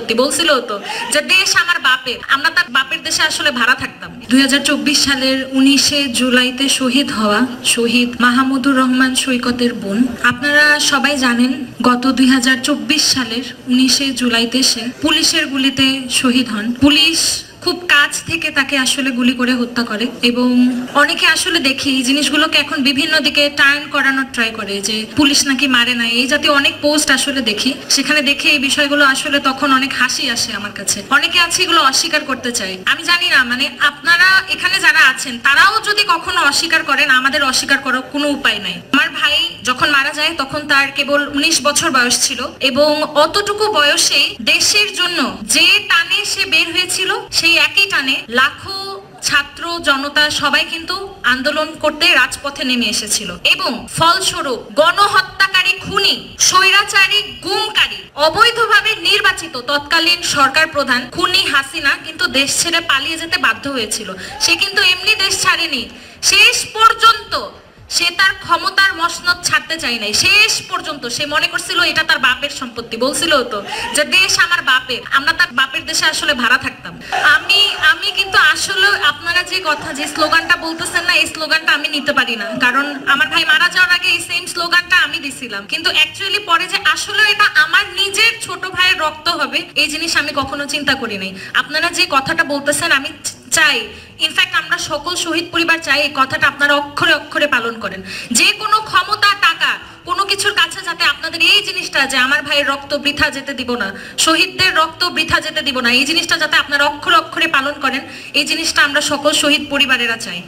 সম্পত্তি। বলছিল তো যে দেশ আমার বাপের, আমরা তার বাপের দেশে আসলে ভাড়া থাকতাম। 2024 সালের 19শে জুলাইতে শহীদ হওয়া শহীদ মাহমুদুর রহমান সৈকতের বোন। আপনারা সবাই জানেন গত 2024 সালের 19শে জুলাইতে সে পুলিশের গুলিতে শহীদ হন। পুলিশ খুব কাছ থেকে তাকে আসলে গুলি করে হত্যা করে এবং অনেকে আসলে দেখি এই জিনিসগুলোকে এখন বিভিন্ন দিকে টার্ন করানোর ট্রাই করে যে পুলিশ নাকি মারে না, এই জাতীয় অনেক পোস্ট আসলে দেখি। সেখানে দেখে এই বিষয়গুলো আসলে তখন অনেক হাসি আসে আমার কাছে। অনেকে আছে এগুলো অস্বীকার করতে চায়। আমি জানি না, মানে আপনারা এখানে যারা আছেন তারাও যদি কখনো অস্বীকার করেন, আমাদের অস্বীকার করার কোনো উপায় নাই। আমার ভাই যখন মারা যায় তখন তার কেবল 19 বছর বয়স ছিল এবং অতটুকু বয়সে দেশের জন্য যে টানে সে বের হয়েছিল, সেই একই টানে লাখো ছাত্র জনতা সবাই কিন্তু আন্দোলন করতে রাজপথে নেমে এসেছিল এবং ফলস্বরূপ গণহত্যাকারী, খুনি, স্বৈরাচারী, গুমকারী, অবৈধভাবে নির্বাচিত তৎকালীন সরকার প্রধান খুনি হাসিনা কিন্তু দেশ ছেড়ে পালিয়ে যেতে বাধ্য হয়েছিল। সে কিন্তু এমনি দেশ ছাড়েনি, শেষ পর্যন্ত সে তার ক্ষমতার মসনদ ছাড়তে চায় নাই। শেষ পর্যন্ত সে মনে করছিল এটা তার বাপের সম্পত্তি। বলছিল তো যে দেশ আমার বাপের, আমরা তার বাপের দেশে আসলে ভাড়া থাকতাম। আমি কিন্তু আসলে আপনারা যে কথা, যে স্লোগানটা বলতেছেন না, এই স্লোগানটা আমি নিতে পারি না, কারণ আমার ভাই মারা যাওয়ার আগে এই সেম স্লোগানটা আমি দিছিলাম, কিন্তু অ্যাকচুয়ালি পরে যে আসলে এটা আমার নিজের ছোট ভাইয়ের রক্ত হবে এই জিনিস আমি কখনো চিন্তা করি নাই। আপনারা যে কথাটা বলতেছেন, আমি চাই, ইনফ্যাক্ট আমরা সকল শহীদ পরিবার চাই এই কথাটা আপনারা অক্ষরে অক্ষরে পালন করেন। যে কোনো ক্ষমতা, টাকা, কোনো কিছুর কাছে যাতে আপনাদের এই জিনিসটা যে আমার ভাইয়ের রক্ত বৃথা যেতে দিব না, শহীদদের রক্ত বৃথা যেতে দিব না, এই জিনিসটা যাতে আপনারা অক্ষরে অক্ষরে পালন করেন, এই জিনিসটা আমরা সকল শহীদ পরিবারেরা চাই।